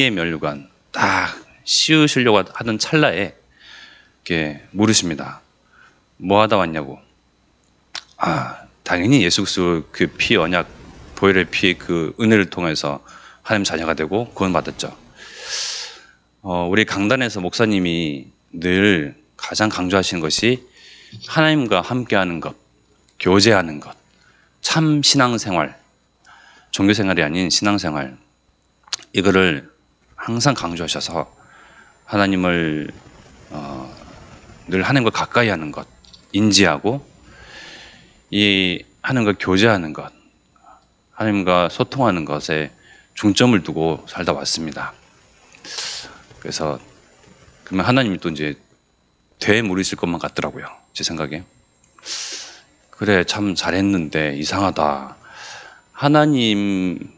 의 면류관 딱 씌우시려고 하던 찰나에 이렇게 물으십니다. 뭐 하다 왔냐고. 당연히 예수 그리스도 그 피 언약 보혈의 피 그 은혜를 통해서 하나님 자녀가 되고 구원받았죠. 우리 강단에서 목사님이 늘 가장 강조하시는 것이 하나님과 함께하는 것, 교제하는 것, 참 신앙생활, 종교생활이 아닌 신앙생활, 이거를 항상 강조하셔서 하나님을 늘 하나님과 가까이 하는 것, 인지하고 이 하나님과 교제하는 것, 하나님과 소통하는 것에 중점을 두고 살다 왔습니다. 그래서 그러면 하나님이 또 이제 되물으실 것만 같더라고요. 제 생각에. 그래, 참 잘했는데 이상하다. 하나님,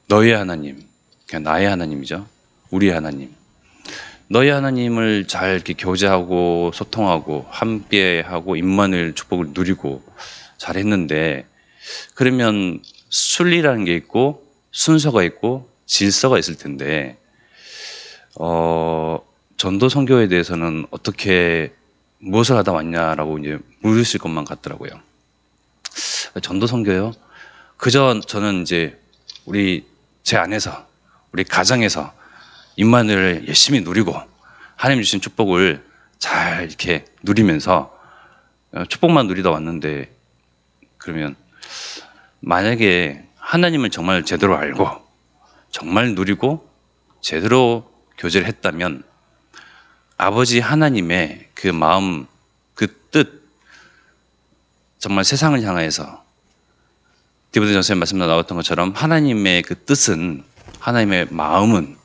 너의 하나님, 그냥 나의 하나님이죠. 우리의 하나님. 너의 하나님을 잘 이렇게 교제하고 소통하고 함께하고 임만을 축복을 누리고 잘했는데, 그러면 순리라는 게 있고 순서가 있고 질서가 있을 텐데, 전도 선교에 대해서는 어떻게 무엇을 하다 왔냐라고 이제 물으실 것만 같더라고요. 전도 선교요? 그저 저는 이제 제 안에서 우리 가정에서 임마누엘을 열심히 누리고 하나님 주신 축복을 잘 이렇게 누리면서 축복만 누리다 왔는데, 그러면 만약에 하나님을 정말 제대로 알고 정말 누리고 제대로 교제를 했다면 아버지 하나님의 그 마음, 그 뜻, 정말 세상을 향해서 디모데전서의 말씀에 나왔던 것처럼 하나님의 그 뜻은, 하나님의 마음은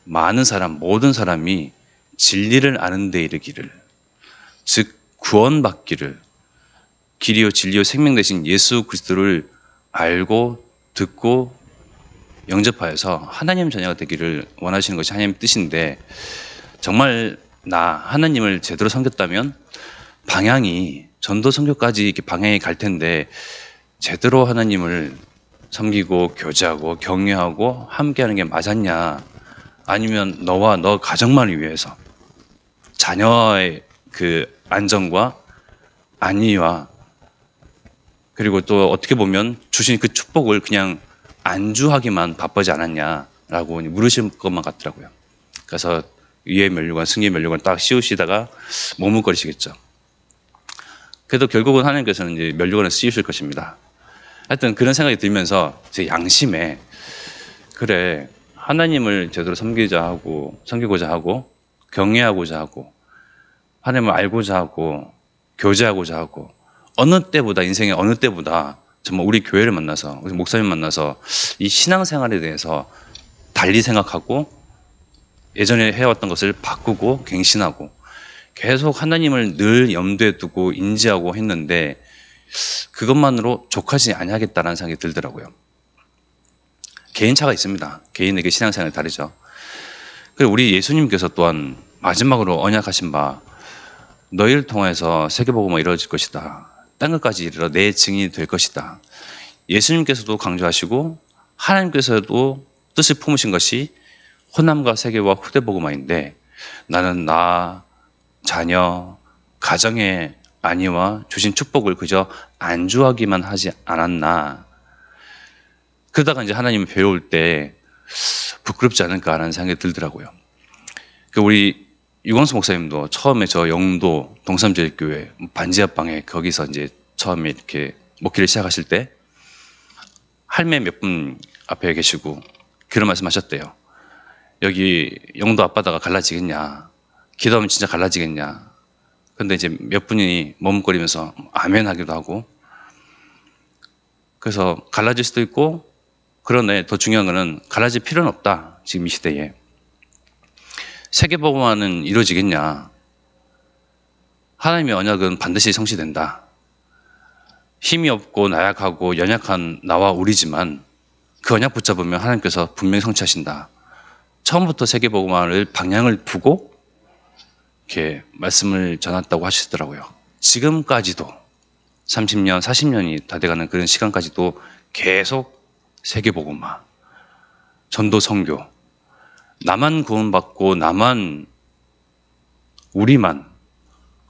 많은 사람, 모든 사람이 진리를 아는 데 이르기를, 즉 구원받기를, 길이요 진리요 생명 되신 예수 그리스도를 알고 듣고 영접하여서 하나님 자녀가 되기를 원하시는 것이 하나님의 뜻인데, 정말 하나님을 제대로 섬겼다면 방향이 전도 선교까지 이렇게 방향이 갈 텐데, 제대로 하나님을 섬기고 교제하고 격려하고 함께하는 게 맞았냐, 아니면 너와 너 가정만을 위해서 자녀의 그 안정과 안위와, 그리고 또 어떻게 보면 주신 그 축복을 그냥 안주하기만 바쁘지 않았냐라고 물으실 것만 같더라고요. 그래서 위의 면류관, 승리의 면류관 딱 씌우시다가 머뭇거리시겠죠. 그래도 결국은 하나님께서는 이제 면류관을 씌우실 것입니다. 하여튼 그런 생각이 들면서 제 양심에, 그래, 하나님을 제대로 섬기고자 하고 경외하고자 하고 하나님을 알고자 하고 교제하고자 하고, 인생의 어느 때보다 정말 우리 교회를 만나서, 우리 목사님 만나서 이 신앙생활에 대해서 달리 생각하고 예전에 해왔던 것을 바꾸고 갱신하고 계속 하나님을 늘 염두에 두고 인지하고 했는데, 그것만으로 족하지 아니하겠다라는 생각이 들더라고요. 개인차가 있습니다. 개인에게 신앙생활이 다르죠. 그리고 우리 예수님께서 또한 마지막으로 언약하신 바, 너희를 통해서 세계복음이 이루어질 것이다, 땅끝까지 이르러 내 증인이 될 것이다. 예수님께서도 강조하시고 하나님께서도 뜻을 품으신 것이 호남과 세계와 후대복음화인데, 나는 나, 자녀, 가정의 안위와 주신 축복을 그저 안주하기만 하지 않았나. 그러다가 이제 하나님을 배울 때 부끄럽지 않을까라는 생각이 들더라고요. 우리 유광수 목사님도 처음에 저 영도 동삼제일교회 반지하방에 거기서 이제 처음에 이렇게 목회를 시작하실 때 할매 몇 분 앞에 계시고 그런 말씀 하셨대요. 여기 영도 앞바다가 갈라지겠냐, 기도하면 진짜 갈라지겠냐. 근데 이제 몇 분이 머뭇거리면서 아멘 하기도 하고, 그래서 갈라질 수도 있고, 그러네, 더 중요한 거는 갈라질 필요는 없다. 지금 이 시대에 세계복음화는 이루어지겠냐, 하나님의 언약은 반드시 성취된다. 힘이 없고 나약하고 연약한 나와 우리지만 그 언약 붙잡으면 하나님께서 분명히 성취하신다. 처음부터 세계복음화를 방향을 두고 이렇게 말씀을 전했다고 하시더라고요. 지금까지도 30년, 40년이 다 돼가는 그런 시간까지도 계속 세계복음화, 전도 선교, 나만 구원받고 우리만,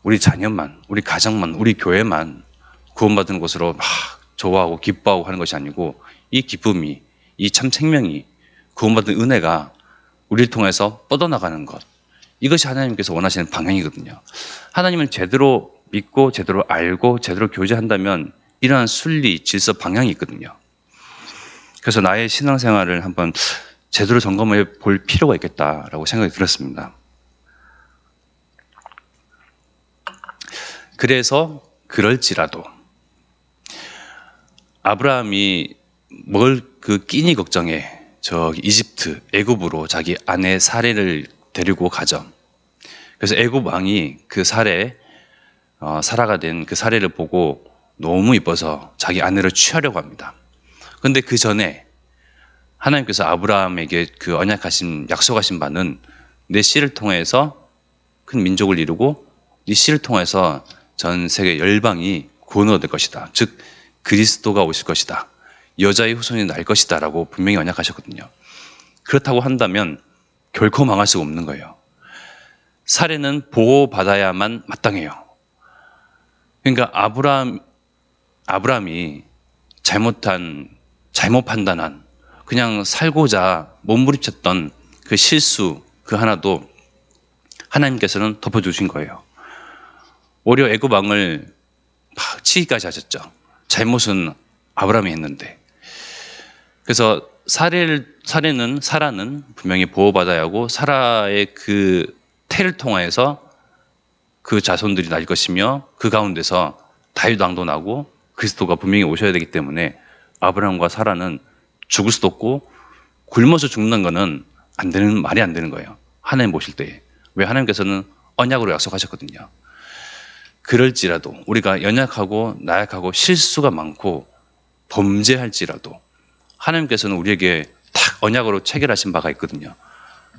우리 자녀만, 우리 가정만, 우리 교회만 구원받는 것으로 막 좋아하고 기뻐하고 하는 것이 아니고, 이 기쁨이, 이 참 생명이, 구원받은 은혜가 우리를 통해서 뻗어나가는 것, 이것이 하나님께서 원하시는 방향이거든요. 하나님을 제대로 믿고 제대로 알고 제대로 교제한다면 이러한 순리, 질서, 방향이 있거든요. 그래서 나의 신앙생활을 한번 제대로 점검해 볼 필요가 있겠다라고 생각이 들었습니다. 그래서 그럴지라도 아브라함이 뭘 그 끼니 걱정에 저기 이집트, 애굽으로 자기 아내 사레를 데리고 가죠. 그래서 애굽 왕이 그 사라가 된 그 사레를 보고 너무 이뻐서 자기 아내를 취하려고 합니다. 그런데 그 전에 하나님께서 아브라함에게 그 언약하신, 약속하신 바는 내 씨를 통해서 큰 민족을 이루고 이 씨를 통해서 전 세계 열방이 구원을 얻을 것이다. 즉 그리스도가 오실 것이다. 여자의 후손이 날 것이다 라고 분명히 언약하셨거든요. 그렇다고 한다면 결코 망할 수가 없는 거예요. 사례는 보호받아야만 마땅해요. 그러니까 아브라함이 잘못 판단한, 그냥 살고자 몸부림쳤던 그 실수 그 하나도 하나님께서는 덮어주신 거예요. 오히려 애굽 왕을 치기까지 하셨죠. 잘못은 아브라함이 했는데. 그래서 사라는 분명히 보호받아야 하고, 사라의 그 태를 통하여서 그 자손들이 날 것이며, 그 가운데서 다윗 왕도 나고 그리스도가 분명히 오셔야 되기 때문에 아브라함과 사라는 죽을 수도 없고, 굶어서 죽는 거는 말이 안 되는 거예요. 하나님 모실 때에. 왜? 하나님께서는 언약으로 약속하셨거든요. 그럴지라도 우리가 연약하고 나약하고 실수가 많고 범죄할지라도 하나님께서는 우리에게 딱 언약으로 체결하신 바가 있거든요.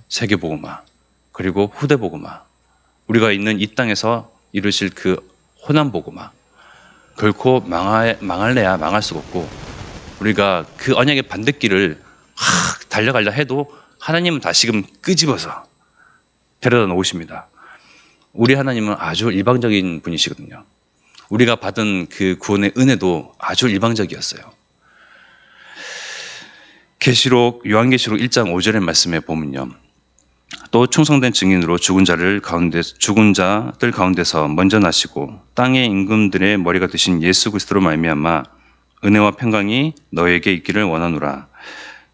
세계복음화, 그리고 후대복음화, 우리가 있는 이 땅에서 이루실 그 호남복음화, 결코 망할래야 망할 수가 없고, 우리가 그 언약의 반대길을 달려가려 해도 하나님은 다시금 끄집어서 데려다 놓으십니다. 우리 하나님은 아주 일방적인 분이시거든요. 우리가 받은 그 구원의 은혜도 아주 일방적이었어요. 요한계시록 1장 5절의 말씀에 보면요, 또 충성된 증인으로 죽은 자들 가운데서 먼저 나시고 땅의 임금들의 머리가 되신 예수 그리스도로 말미암아 은혜와 평강이 너에게 있기를 원하노라.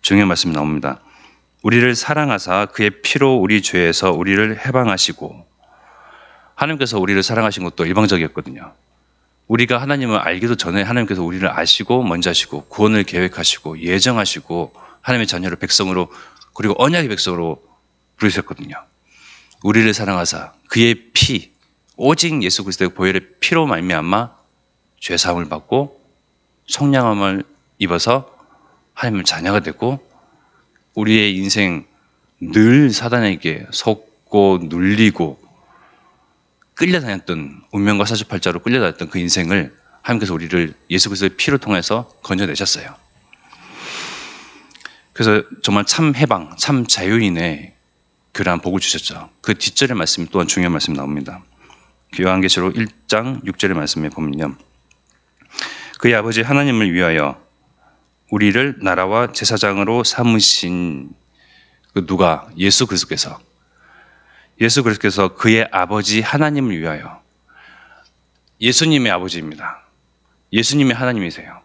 중요한 말씀이 나옵니다. 우리를 사랑하사 그의 피로 우리 죄에서 우리를 해방하시고, 하나님께서 우리를 사랑하신 것도 일방적이었거든요. 우리가 하나님을 알기도 전에 하나님께서 우리를 아시고 먼저 하시고 구원을 계획하시고 예정하시고 하나님의 자녀를 백성으로, 그리고 언약의 백성으로 부르셨거든요. 우리를 사랑하사 그의 피, 오직 예수 그리스도의 보혈의 피로 말미암아 죄 사함을 받고 성량함을 입어서 하나님의 자녀가 되고, 우리의 인생 늘 사단에게 속고 눌리고 끌려다녔던, 운명과 사주팔자로 끌려다녔던 그 인생을 하나님께서 우리를 예수 그리스도의 피를 통해서 건져내셨어요. 그래서 정말 참 해방, 참 자유인의 그러한 복을 주셨죠. 그 뒷절의 말씀 또한 중요한 말씀이 나옵니다. 요한계시록 1장 6절의 말씀에 보면요, 그의 아버지 하나님을 위하여 우리를 나라와 제사장으로 삼으신 그 누가? 예수 그리스도께서 그의 아버지 하나님을 위하여, 예수님의 아버지입니다. 예수님의 하나님이세요.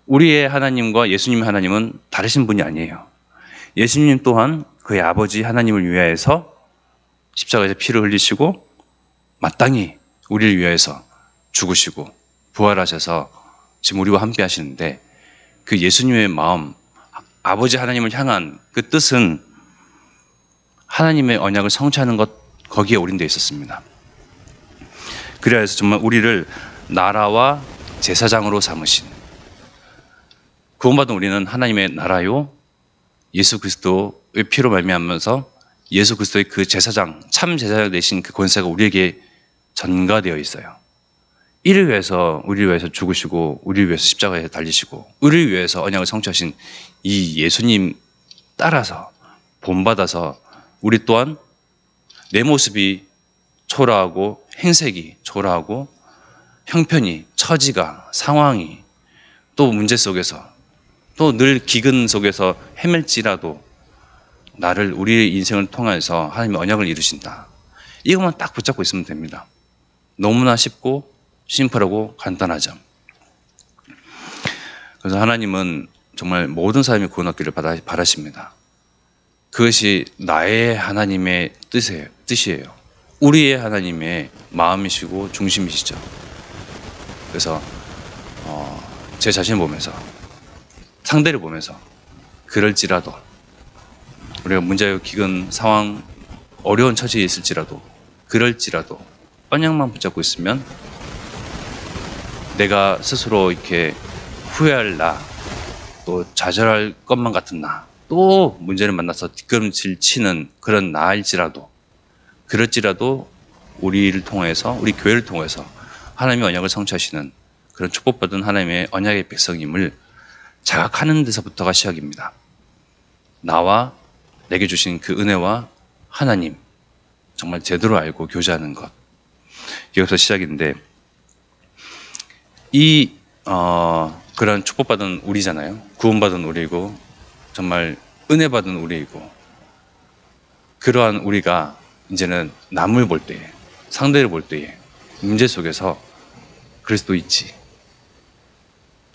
우리의 하나님과 예수님의 하나님은 다르신 분이 아니에요. 예수님 또한 그의 아버지 하나님을 위하여서 십자가에서 피를 흘리시고 마땅히 우리를 위하여서 죽으시고 부활하셔서 지금 우리와 함께 하시는데, 그 예수님의 마음, 아버지 하나님을 향한 그 뜻은 하나님의 언약을 성취하는 것, 거기에 올인되어 있었습니다. 그래서 정말 우리를 나라와 제사장으로 삼으신, 구원받은 우리는 하나님의 나라요 예수 그리스도의 피로 말미암아서 예수 그리스도의 그 제사장, 참 제사장 되신 그 권세가 우리에게 전가되어 있어요. 우리를 위해서 죽으시고 우리를 위해서 십자가에 달리시고 우리를 위해서 언약을 성취하신 이 예수님 따라서 본받아서 우리 또한 내 모습이 초라하고 행색이 초라하고 형편이, 처지가, 상황이 또 문제 속에서 또 늘 기근 속에서 헤맬지라도 나를, 우리의 인생을 통해서 하나님의 언약을 이루신다. 이것만 딱 붙잡고 있으면 됩니다. 너무나 쉽고 심플하고 간단하죠. 그래서 하나님은 정말 모든 사람이 구원 얻기를 바라십니다. 그것이 나의 하나님의 뜻이에요. 우리의 하나님의 마음이시고 중심이시죠. 그래서 제 자신을 보면서, 상대를 보면서, 그럴지라도 우리가 문제와 기근 상황, 어려운 처지에 있을지라도, 그럴지라도 언약만 붙잡고 있으면 내가 스스로 이렇게 후회할 나, 또 좌절할 것만 같은 나, 또 문제를 만나서 뒷걸음질 치는 그런 나일지라도, 그럴지라도 우리를 통해서, 우리 교회를 통해서 하나님의 언약을 성취하시는 그런 축복받은 하나님의 언약의 백성임을 자각하는 데서부터가 시작입니다. 나와 내게 주신 그 은혜와 하나님 정말 제대로 알고 교제하는 것, 여기서 시작인데, 그런 축복받은 우리잖아요. 구원받은 우리고 정말 은혜받은 우리이고, 그러한 우리가 이제는 남을 볼 때에, 상대를 볼 때에 문제 속에서 그리스도 있지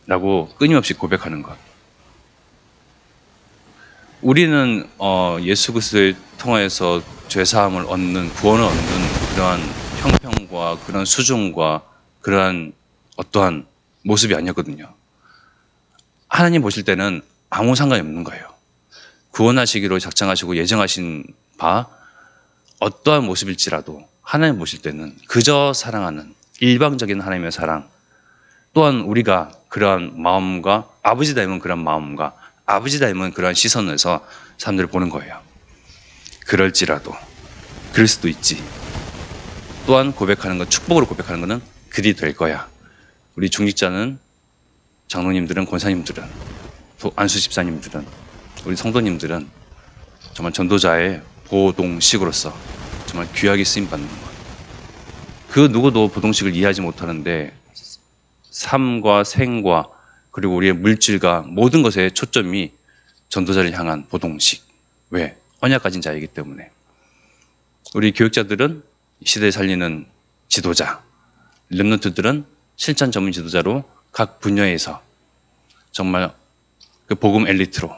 라고 끊임없이 고백하는 것. 우리는 예수 그리스도를 통해서 죄사함을 얻는, 구원을 얻는 그러한 형편과 그런 수준과 그러한 어떠한 모습이 아니었거든요. 하나님 보실 때는 아무 상관이 없는 거예요. 구원하시기로 작정하시고 예정하신 바 어떠한 모습일지라도 하나님 보실 때는 그저 사랑하는 일방적인 하나님의 사랑, 또한 우리가 그러한 마음과, 아버지 닮은 그런 마음과 아버지 닮은 그러한 시선에서 사람들을 보는 거예요. 그럴지라도, 그럴 수도 있지. 또한 고백하는 것, 축복으로 고백하는 것은 그리 될 거야. 우리 중직자는, 장로님들은, 권사님들은, 안수 집사님들은, 우리 성도님들은 정말 전도자의 보동식으로서 정말 귀하게 쓰임받는 것. 그 누구도 보동식을 이해하지 못하는데 삶과 생과 그리고 우리의 물질과 모든 것의 초점이 전도자를 향한 보동식. 왜? 언약 가진 자이기 때문에. 우리 교육자들은 시대에 살리는 지도자, 렘넌트들은 실천 전문 지도자로 각 분야에서 정말 그 복음 엘리트로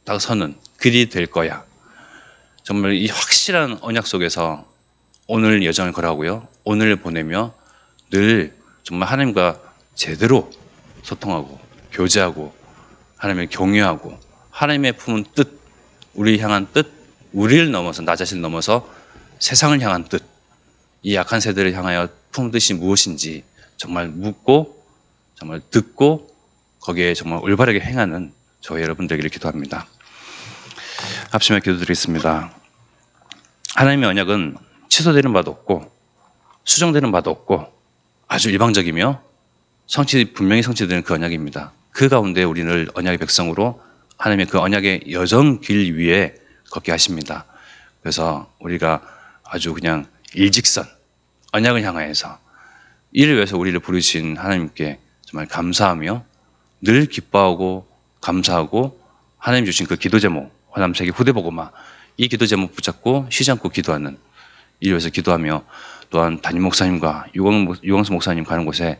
딱 서는 그리 될 거야. 정말 이 확실한 언약 속에서 오늘 여정을 걸어가고요. 오늘 보내며 늘 정말 하나님과 제대로 소통하고 교제하고 하나님을 경외하고 하나님의 품은 뜻, 우리를 향한 뜻, 우리를 넘어서, 나 자신을 넘어서 세상을 향한 뜻, 이 약한 세대를 향하여 품은 뜻이 무엇인지 정말 묻고 정말 듣고 거기에 정말 올바르게 행하는 저희 여러분 되기를 기도합니다. 합심해 기도드리겠습니다. 하나님의 언약은 취소되는 바도 없고 수정되는 바도 없고 아주 일방적이며 분명히 성취되는 그 언약입니다. 그 가운데 우리를 언약의 백성으로 하나님의 그 언약의 여정 길 위에 걷게 하십니다. 그래서 우리가 아주 그냥 일직선, 언약을 향하여서 이를 위해서 우리를 부르신 하나님께 정말 감사하며 늘 기뻐하고 감사하고 하나님 주신 그 기도 제목, 화남세계 후대보고마, 이 기도 제목 붙잡고 쉬지 않고 기도하는, 이를 위해서 기도하며 또한 담임 목사님과 유광수 목사님 가는 곳에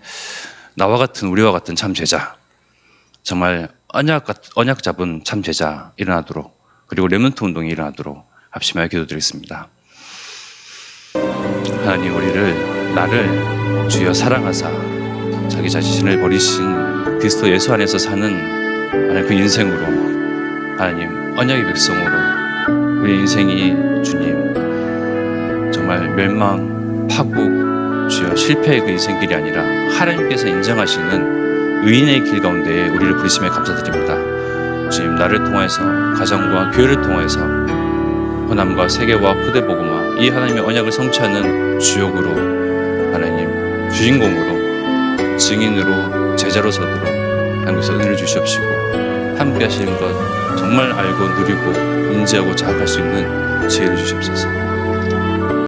나와 같은, 우리와 같은 참 제자, 정말 언약 잡은 참 제자 일어나도록, 그리고 렘넌트 운동이 일어나도록 합심하여 기도드리겠습니다. 하나님, 나를 주여 사랑하사 자기 자신을 버리신 그리스도 예수 안에서 사는 하나님 그 인생으로, 하나님 언약의 백성으로 우리 인생이 주님 정말 멸망, 파국, 주여 실패의 그 인생길이 아니라 하나님께서 인정하시는 의인의 길 가운데 우리를 부르심에 감사드립니다. 주님, 나를 통해서, 가정과 교회를 통해서 호남과 세계와 후대복음화, 이 하나님의 언약을 성취하는 주역으로, 하나님 주인공으로, 증인으로, 제자로 서도록 하나님께서 은혜를 주시옵시고 함께 하시는 것 정말 알고 누리고 인지하고 자각할 수 있는 지혜를 주시옵소서.